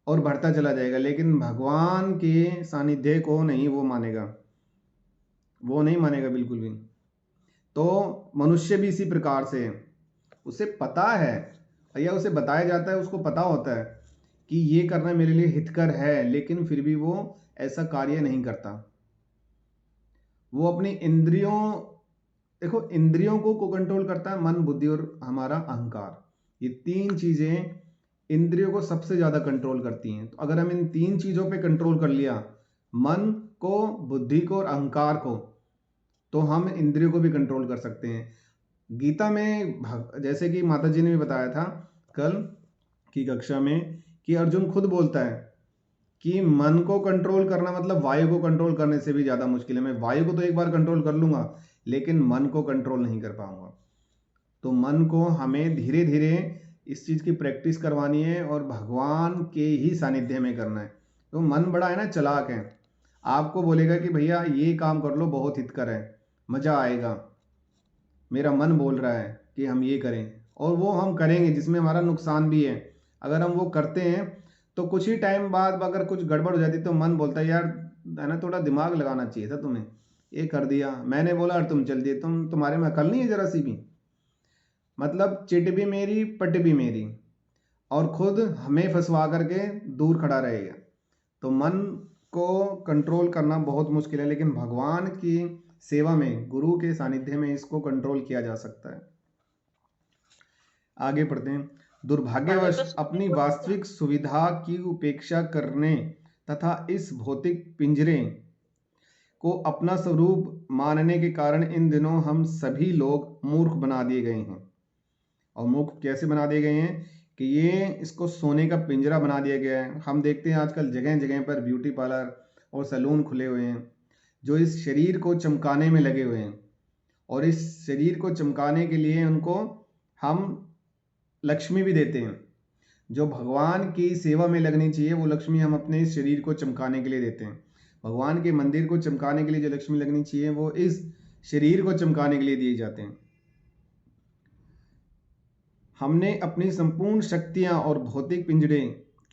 और बढ़ता चला जाएगा, लेकिन भगवान के सानिध्य को नहीं वो मानेगा, वो नहीं मानेगा बिल्कुल भी। तो मनुष्य भी इसी प्रकार से है, उसे पता है या उसे बताया जाता है, उसको पता होता है कि ये करना मेरे लिए हितकर है, लेकिन फिर भी वो ऐसा कार्य नहीं करता। वो अपनी इंद्रियों, देखो इंद्रियों को कंट्रोल करता है मन, बुद्धि और हमारा अहंकार। ये 3 चीजें इंद्रियों को सबसे ज्यादा कंट्रोल करती हैं। तो अगर हम इन 3 चीजों पे कंट्रोल कर लिया, मन को, बुद्धि को और अहंकार को, तो हम इंद्रियों को भी कंट्रोल कर सकते हैं। गीता में जैसे कि माता जी ने भी बताया था कल की कक्षा में, कि अर्जुन खुद बोलता है कि मन को कंट्रोल करना मतलब वायु को कंट्रोल करने से भी ज्यादा मुश्किल है। मैं वायु को तो एक बार कंट्रोल कर लूंगा, लेकिन मन को कंट्रोल नहीं कर पाऊंगा। तो मन को हमें धीरे धीरे इस चीज की प्रैक्टिस करवानी है और भगवान के ही सानिध्य में करना है। तो मन बड़ा है ना, चालाक है, आपको बोलेगा कि भैया ये काम कर लो, बहुत हितकर है, मजा आएगा, मेरा मन बोल रहा है कि हम ये करें, और वो हम करेंगे जिसमें हमारा नुकसान भी है। अगर हम वो करते हैं तो कुछ ही टाइम बाद अगर कुछ गड़बड़ हो जाती तो मन बोलता है यार है ना, थोड़ा दिमाग लगाना चाहिए था तुम्हें, ये कर दिया, मैंने बोला और तुम चल दिए, तुम्हारे में अकल नहीं है जरा सी भी। मतलब चिट भी मेरी पट भी मेरी, और खुद हमें फंसवा करके दूर खड़ा रहेगा। तो मन को कंट्रोल करना बहुत मुश्किल है, लेकिन भगवान की सेवा में, गुरु के सानिध्य में इसको कंट्रोल किया जा सकता है। आगे पढ़ते हैं। दुर्भाग्यवश अपनी वास्तविक सुविधा की उपेक्षा करने तथा इस भौतिक पिंजरे को अपना स्वरूप मानने के कारण इन दिनों हम सभी लोग मूर्ख बना दिए गए हैं। और मूर्ख कैसे बना दिए गए हैं कि ये इसको सोने का पिंजरा बना दिया गया है। हम देखते हैं आजकल जगह जगह पर ब्यूटी पार्लर और सैलून खुले हुए हैं, जो इस शरीर को चमकाने में लगे हुए हैं, और इस शरीर को चमकाने के लिए उनको हम लक्ष्मी भी देते हैं। जो भगवान की सेवा में लगनी चाहिए वो लक्ष्मी हम अपने इस शरीर को चमकाने के लिए देते हैं। भगवान के मंदिर को चमकाने के लिए जो लक्ष्मी लगनी चाहिए वो इस शरीर को चमकाने के लिए दिए जाते हैं। हमने अपनी संपूर्ण शक्तियां और भौतिक पिंजरे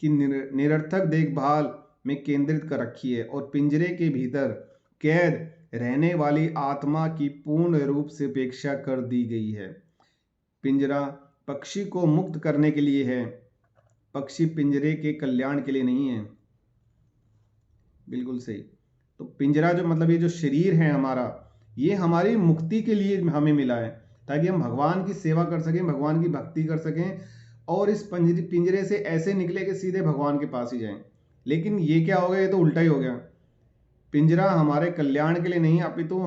की निरर्थक देखभाल में केंद्रित कर रखी है, और पिंजरे के भीतर कैद रहने वाली आत्मा की पूर्ण रूप से उपेक्षा कर दी गई है। पिंजरा पक्षी को मुक्त करने के लिए है, पक्षी पिंजरे के कल्याण के लिए नहीं है। बिल्कुल सही। तो पिंजरा जो मतलब ये जो शरीर है हमारा, ये हमारी मुक्ति के लिए हमें मिला है, ताकि हम भगवान की सेवा कर सकें, भगवान की भक्ति कर सकें, और इस पिंजरे से ऐसे निकले कि सीधे भगवान के पास ही जाएं। लेकिन ये क्या हो गया, ये तो उल्टा ही हो गया। पिंजरा हमारे कल्याण के लिए नहीं, अपितु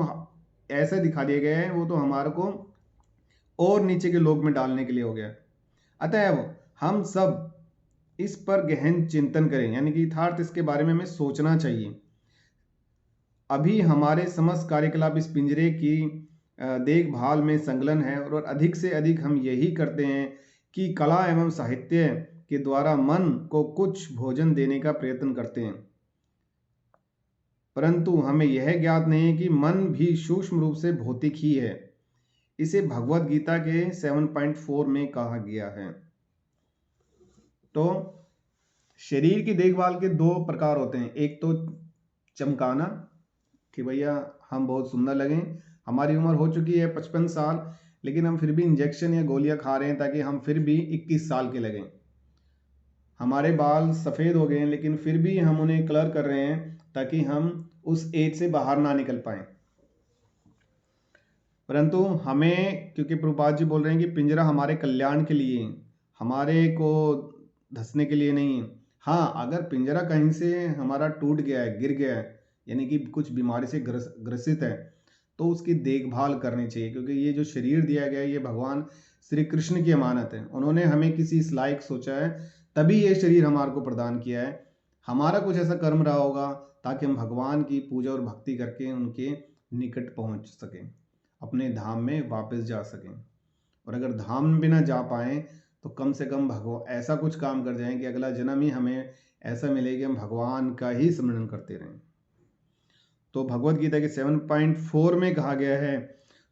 ऐसा दिखा दिया गया है, वो तो हमारे को और नीचे के लोक में डालने के लिए हो गया। अतएव हम सब इस पर गहन चिंतन करें, यानी कि यथार्थ इसके बारे में हमें सोचना चाहिए। अभी हमारे समस्त कार्यकलाप इस पिंजरे की देखभाल में संलग्न है, और अधिक से अधिक हम यही करते हैं कि कला एवं साहित्य के द्वारा मन को कुछ भोजन देने का प्रयत्न करते हैं, परंतु हमें यह ज्ञात नहीं है कि मन भी सूक्ष्म रूप से भौतिक ही है। इसे भगवत गीता के 7.4 में कहा गया है। तो शरीर की देखभाल के दो प्रकार होते हैं, एक तो चमकाना कि भैया हम बहुत सुंदर लगें, हमारी उम्र हो चुकी है 55 साल, लेकिन हम फिर भी इंजेक्शन या गोलियां खा रहे हैं ताकि हम फिर भी 21 साल के लगें। हमारे बाल सफ़ेद हो गए हैं, लेकिन फिर भी हम उन्हें कलर कर रहे हैं ताकि हम उस एज से बाहर ना निकल पाएं। परंतु हमें, क्योंकि प्रभुपाद जी बोल रहे हैं कि पिंजरा हमारे कल्याण के लिए, हमारे को धंसने के लिए नहीं है। हाँ, अगर पिंजरा कहीं से हमारा टूट गया है, गिर गया है, यानी कि कुछ बीमारी से ग्रसित है, तो उसकी देखभाल करनी चाहिए, क्योंकि ये जो शरीर दिया गया है ये भगवान श्री कृष्ण की अमानत है। उन्होंने हमें किसी इस लायक सोचा है, तभी ये शरीर हमारे को प्रदान किया है। हमारा कुछ ऐसा कर्म रहा होगा ताकि हम भगवान की पूजा और भक्ति करके उनके निकट पहुंच सकें, अपने धाम में वापस जा सकें। और अगर धाम में भी ना जा पाएँ तो कम से कम ऐसा कुछ काम कर जाएं कि अगला जन्म ही हमें ऐसा मिले कि हम भगवान का ही स्मरण करते रहें। तो भगवत गीता के 7.4 में कहा गया है,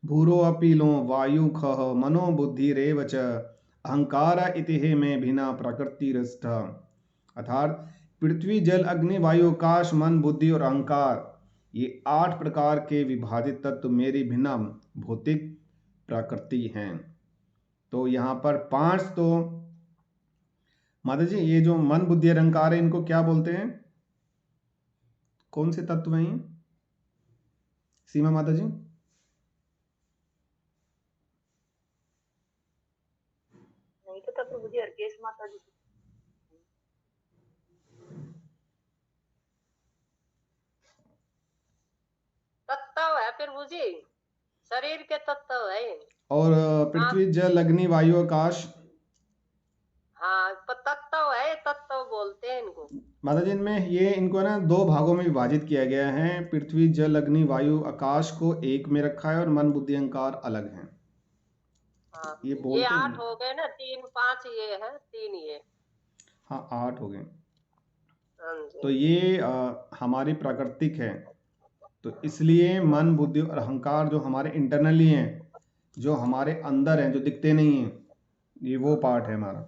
भूरो अपीलो वायु खह मनो बुद्धि रेव च अहंकार इतिहे में भिना प्रकृति रस्थ। अर्थात पृथ्वी जल अग्नि वायु आकाश मन बुद्धि और अहंकार, ये 8 प्रकार के विभाजित तत्व मेरी भिन्न भौतिक प्रकृति हैं। तो यहाँ पर 5 तो माता जी, ये जो मन बुद्धि अहंकार है, इनको क्या बोलते हैं, कौन से तत्व हैं ये सीमा माता जी? नहीं पता प्रभु जी, हरकेश माता जी। तत्व है प्रभु जी, शरीर के तत्व है। और पृथ्वी जल अग्नि वायु आकाश, हाँ तत्व है, तत्व बोलते हैं इनको माता जी। इनमें ये इनको ना 2 भागों में विभाजित किया गया है। पृथ्वी जल अग्नि वायु आकाश को एक में रखा है और मन बुद्धि अहंकार अलग है। हाँ, ये बोलते ये 8 हैं। हो गए ना, 3 5 ये है, 3 ये। हाँ 8 हो गए। हाँ जी। तो ये हमारी प्राकृतिक है, तो इसलिए मन बुद्धि और अहंकार जो हमारे इंटरनली हैं, जो हमारे अंदर हैं, जो दिखते नहीं हैं, ये वो पार्ट है हमारा।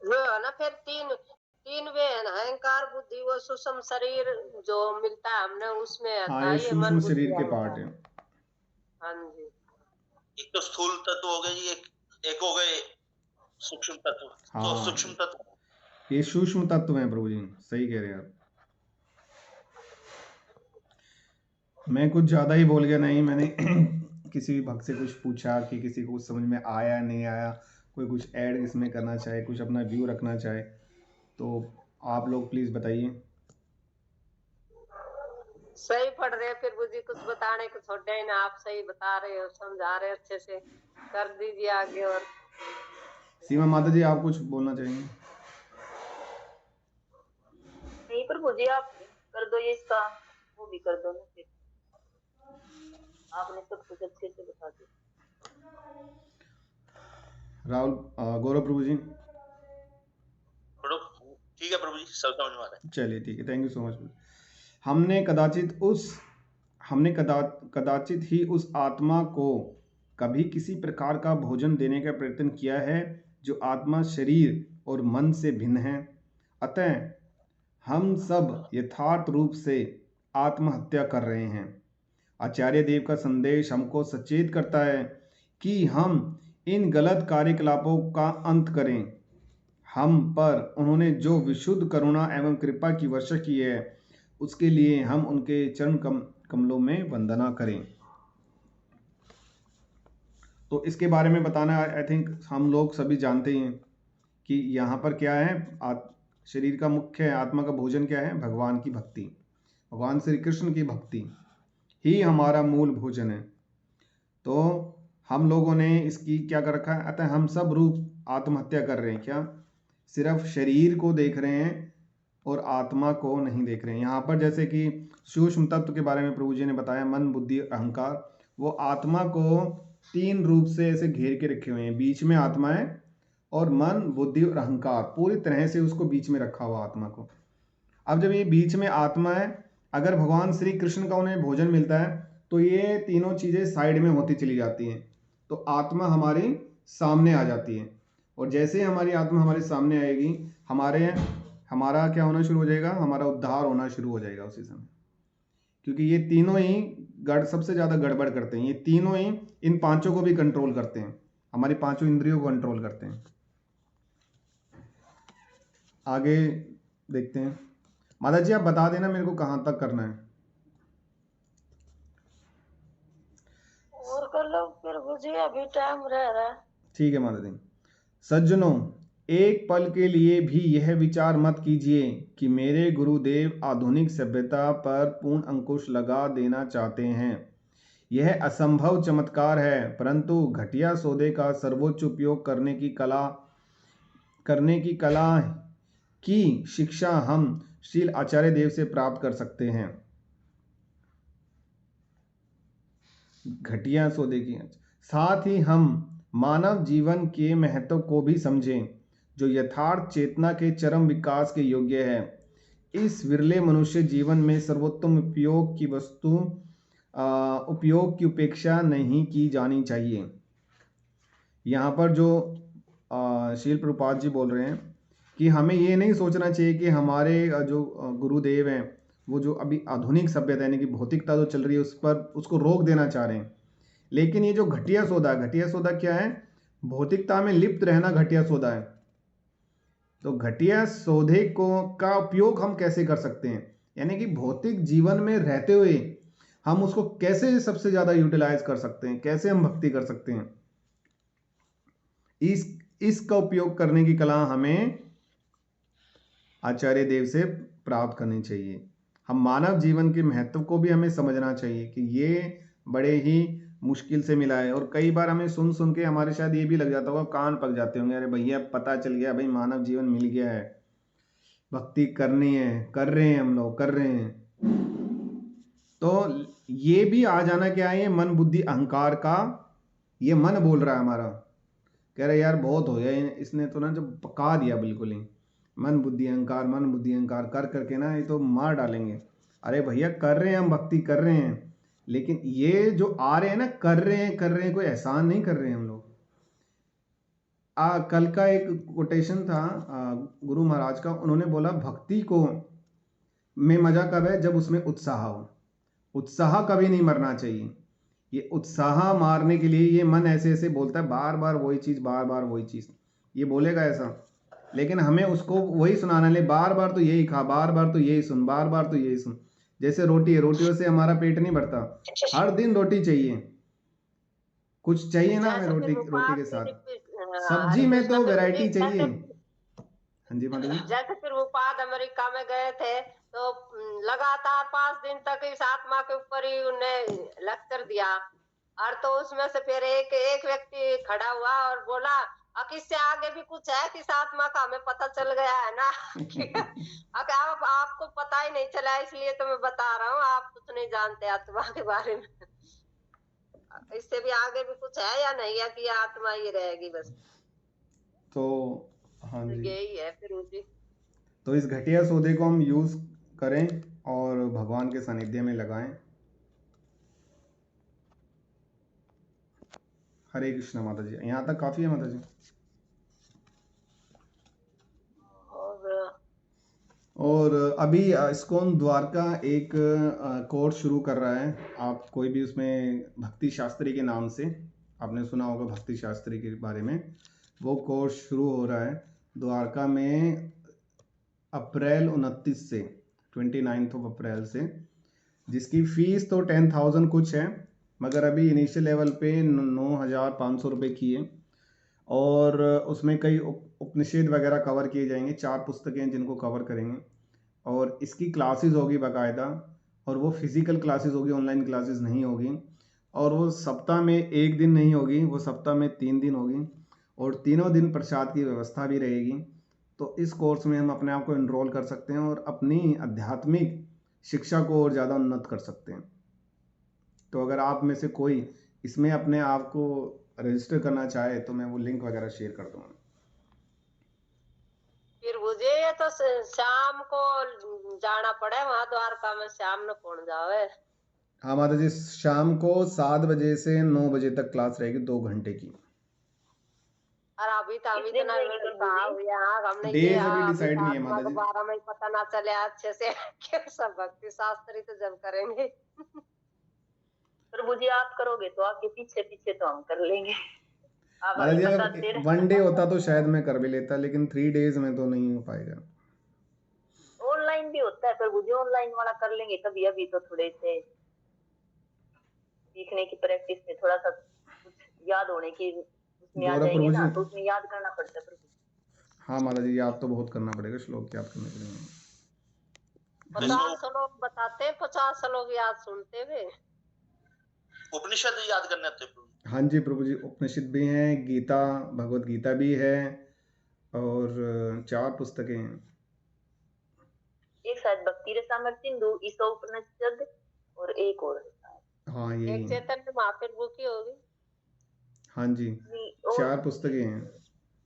वो है ना, फिर 3 वे है ना, अहंकार बुद्धि, वो सूक्ष्म शरीर जो मिलता है हमने, उसमें आता हाँ, है ये ये सूक्ष्म मन शरीर बुद्धि के पार्ट अहंकार। है। हाँ जी। एक तो स्थूल तत्व हो गए जी, एक हो गए सूक्ष्म तत्व। हाँ, तो सूक्ष्म तत्व, ये सूक्ष्म तत्व हैं प्रभु जी, सही कह रहे हैं आप। मैं कुछ ज़्यादा ही बोल गया, नहीं मैंने किसी भक्त से कुछ पूछा कि किसी को कुछ समझ में आया नहीं आया, कोई कुछ ऐड इसमें करना चाहे, कुछ अपना व्यू रखना चाहे, तो आप लोग प्लीज़ बताइए। सही पढ़ रहे हैं प्रभु जी, कुछ बताने को छोड़े ही ना, आप सही बता रहे हो, समझा रहे हो, अच्छे से कर दीजिए आगे। और सीमा माता जी, आप कुछ बोलना चाहेंगे? नहीं प्रभु जी, आप कर दो ये, इसका वो भी कर दो ना, फिर आपने सब कुछ अच्छे से बता दिया। राहुल गौरव प्रभु जी, ठीक है प्रभु जी, सब समझ में आ रहा है। चलिए ठीक है, थैंक यू सो मच। हमने कदाचित ही उस आत्मा को कभी किसी प्रकार का भोजन देने का प्रयत्न किया है जो आत्मा शरीर और मन से भिन्न है। अतः हम सब यथार्थ रूप से आत्महत्या कर रहे हैं। आचार्य देव का संदेश हमको सचेत करता है कि हम इन गलत कार्यकलापों का अंत करें। हम पर उन्होंने जो विशुद्ध करुणा एवं कृपा की वर्षा की है, उसके लिए हम उनके चरण कमलों में वंदना करें। तो इसके बारे में बताना आई थिंक हम लोग सभी जानते हैं कि यहाँ पर क्या है, शरीर का मुख्य आत्मा का भोजन क्या है, भगवान की भक्ति, भगवान श्री कृष्ण की भक्ति ही हमारा मूल भोजन है। तो हम लोगों ने इसकी क्या कर रखा है, अतः हम सब रूप आत्महत्या कर रहे हैं। क्या सिर्फ शरीर को देख रहे हैं और आत्मा को नहीं देख रहे हैं। यहाँ पर जैसे कि सूक्ष्म तत्व के बारे में प्रभु जी ने बताया, मन बुद्धि अहंकार, वो आत्मा को 3 रूप से ऐसे घेर के रखे हुए हैं। बीच में आत्मा है और मन बुद्धि और अहंकार पूरी तरह से उसको बीच में रखा हुआ आत्मा को। अब जब ये बीच में आत्मा है, अगर भगवान श्री कृष्ण का उन्हें भोजन मिलता है तो ये तीनों चीज़ें साइड में होती चली जाती हैं, तो आत्मा हमारी सामने आ जाती है। और जैसे ही हमारी आत्मा हमारे सामने आएगी, हमारा क्या होना शुरू हो जाएगा, हमारा उद्धार होना शुरू हो जाएगा उसी समय। क्योंकि ये तीनों ही सबसे ज़्यादा गड़बड़ करते हैं। ये तीनों ही इन पांचों को भी कंट्रोल करते हैं, हमारी पांचों इंद्रियों को कंट्रोल करते हैं। आगे देखते हैं। माता जी आप बता देना मेरे को कहाँ तक करना है। और कर लो फिर मुझे, अभी टाइम रह रहा है। ठीक है माता जी। सज्जनों, एक पल के लिए भी यह विचार मत कीजिए कि मेरे गुरुदेव आधुनिक सभ्यता पर पूर्ण अंकुश लगा देना चाहते हैं। यह असंभव चमत्कार है, परंतु घटिया सौदे का सर्वोच्च उपयोग करने की कला की शिक्षा हम श्रील आचार्य देव से प्राप्त कर सकते हैं। घटिया सौदे की, साथ ही हम मानव जीवन के महत्व को भी समझें, जो यथार्थ चेतना के चरम विकास के योग्य है। इस विरले मनुष्य जीवन में सर्वोत्तम उपयोग की वस्तु उपयोग की उपेक्षा नहीं की जानी चाहिए। यहाँ पर जो श्रील प्रभुपाद जी बोल रहे हैं कि हमें ये नहीं सोचना चाहिए कि हमारे जो गुरुदेव हैं, वो जो अभी आधुनिक सभ्यता यानी कि भौतिकता जो चल रही है उस पर उसको रोक देना चाह रहे हैं। लेकिन ये जो घटिया सौदा क्या है, भौतिकता में लिप्त रहना घटिया सौदा है। तो घटिया सौदे का उपयोग हम कैसे कर सकते हैं, यानी कि भौतिक जीवन में रहते हुए हम उसको कैसे सबसे ज्यादा यूटिलाइज कर सकते हैं, कैसे हम भक्ति कर सकते हैं, इसका उपयोग करने की कला हमें आचार्य देव से प्राप्त करनी चाहिए। हम मानव जीवन के महत्व को भी हमें समझना चाहिए कि ये बड़े ही मुश्किल से मिला है। और कई बार हमें सुन सुन के हमारे शायद ये भी लग जाता होगा, कान पक जाते होंगे, अरे भैया पता चल गया भाई मानव जीवन मिल गया है, भक्ति करनी है, कर रहे हैं हम लोग, कर रहे हैं। तो ये भी आ जाना क्या है, ये मन बुद्धि अहंकार का, ये मन बोल रहा है हमारा, कह रहे यार बहुत हो गया, इसने तो ना जो पका दिया बिल्कुल ही, मन बुद्धि अहंकार कर करके ना ये तो मार डालेंगे। अरे भैया कर रहे हैं, हम भक्ति कर रहे हैं, लेकिन ये जो आ रहे हैं ना, कर रहे हैं, कोई एहसान नहीं कर रहे हैं हम लोग। कल का एक कोटेशन था गुरु महाराज का, उन्होंने बोला भक्ति को में मजा कब है, जब उसमें उत्साह हो। उत्साह कभी नहीं मरना चाहिए। ये उत्साह मारने के लिए ये मन ऐसे ऐसे बोलता है, बार बार वही चीज, ये बोलेगा ऐसा, लेकिन हमें उसको वही सुनाना ले, बार बार तो यही खा, बार बार तो यही सुन, बार बार तो यही सुन। जैसे रोटी है, रोटियों से हमारा पेट नहीं भरता, हर दिन रोटी चाहिए, कुछ चाहिए ना हमें रोटी के साथ, सब्जी में तो वैरायटी चाहिए। हाँ जी माता जी। जैसे फिर वो पाद अमेरिका में गए थे तो लगातार 5 दिन तक इस आत्मा के ऊपर ही उन्हें लेक्चर दिया, और तो उसमें से फिर एक व्यक्ति खड़ा हुआ और बोला इससे आगे भी कुछ है किस आत्मा का, हमें पता चल गया है ना। आपको पता ही नहीं चला, इसलिए तो मैं बता रहा हूँ, आप कुछ नहीं जानते आत्मा के बारे में। इससे भी आगे भी कुछ है या नहीं है कि आत्मा ही रहेगी बस। तो हाँ जी, यही है फिर उसी। तो इस घटिया सौदे को हम यूज करें और भगवान के सानिध्य में लगाएं। हरे कृष्ण माता जी। यहाँ तक काफी है माता जी? और अभी इस्कॉन द्वारका एक कोर्स शुरू कर रहा है। आप कोई भी उसमें भक्ति शास्त्री के नाम से, आपने सुना होगा भक्ति शास्त्री के बारे में, वो कोर्स शुरू हो रहा है द्वारका में अप्रैल 29 से 29 ऑफ अप्रैल से, जिसकी फ़ीस तो 10,000 कुछ है, मगर अभी इनिशियल लेवल पे 9,500 रुपये की है। और उसमें कई उपनिषद वगैरह कवर किए जाएंगे, 4 पुस्तकें हैं जिनको कवर करेंगे। और इसकी क्लासेस होगी बाकायदा, और वो फिज़िकल क्लासेस होगी, ऑनलाइन क्लासेस नहीं होगी। और वो सप्ताह में 1 दिन नहीं होगी, वो सप्ताह में 3 दिन होगी, और तीनों दिन प्रसाद की व्यवस्था भी रहेगी। तो इस कोर्स में हम अपने आप को इनरोल कर सकते हैं और अपनी आध्यात्मिक शिक्षा को और ज़्यादा उन्नत कर सकते हैं। तो अगर आप में से कोई इसमें अपने आप को रजिस्टर करना चाहे तो मैं वो लिंक वगैरह शेयर कर दूंगा। फिर मुझे ये तो शाम को जाना पड़े वहां द्वारका में, शाम में कौन जावे? हाँ माता जी, शाम को 7 बजे से 9 बजे तक क्लास रहेगी, 2 घंटे की। और अभी तो हम इतना यहाँ हमने डेज ये अभी डिसाइड नहीं है आत्मा माता के जी। बारे में पता ना चले अच्छे से क्या सब भक्ति शास्त्री तो जब करेंगे। प्रभु जी आप करोगे तो आपके पीछे पीछे तो हम कर लेंगे। माता जी अगर 1 डे होता तो शायद मैं कर भी लेता, लेकिन 3 डेज में तो नहीं हो पाएगा। ऑनलाइन भी होता है प्रभु जी, ऑनलाइन वाला कर लेंगे कभी। अभी तो थोड़े से सीखने की प्रैक्टिस में थोड़ा सा कुछ याद होने की उसमें आ जाएंगे ना, तो उसमें याद करना पड़ता है प्रभु। हाँ माता जी, याद तो बहुत करना पड़ेगा, श्लोक याद करने के लिए। 50 लोग बताते, 50 लोग याद सुनते हुए उपनिषद याद करने थे प्रभु। हाँ जी प्रभु जी, उपनिषद भी हैं, गीता, भगवत गीता भी है, और 4 पुस्तकें हैं। एक शायद भक्ति रसामृत सिंधु, ईशोपनिषद और एक और। हाँ यही एक चैतन्य महाप्रभु की होगी। हाँ जी, 4 पुस्तकें हैं।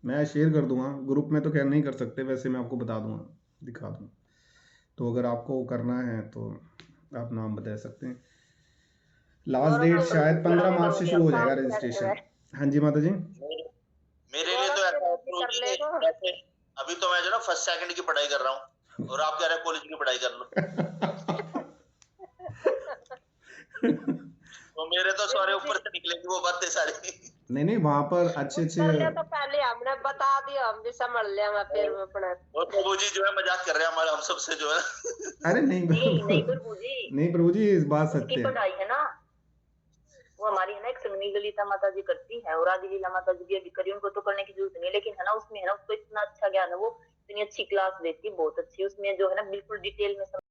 मैं शेयर कर दूंगा ग्रुप में, तो खैर नहीं कर सकते, वैसे मैं आपको बता दूंगा, दिखा दूंगा। तो अगर आपको करना है तो आप नाम बता सकते हैं। लास्ट डेट शायद 15 मार्च से शुरू हो जाएगा रजिस्ट्रेशन। हाँ जी माता जी। मेरे लिए तो ऐसा जैसे अभी तो मैं जो ना फर्स्ट सेकंड की पढ़ाई कर रहा हूँ और आप कह रहे हैं कॉलेज की पढ़ाई कर लो। तो मेरे तो सारे ऊपर से निकलेंगी वो बातें सारी। नहीं वहाँ पर अच्छे तो पहले हमने बता दिया, हम भी समझ लिया फिर अपने। और प्रभु जी जो है मजाक कर रहे हैं हमारे हम सबसे जो है। अरे नहीं प्रभु जी, नहीं प्रभु जी, इस बात सत्य है। पढ़ाई है ना वो हमारी है ना, एक समनी ललिता माता जी करती है और आदि लीला माता जी भी अभी करी, उनको तो करने की जरूरत नहीं, लेकिन है ना उसमें है ना उसको इतना अच्छा ज्ञान है, वो इतनी अच्छी क्लास देती है, बहुत अच्छी, उसमें जो है ना बिल्कुल डिटेल में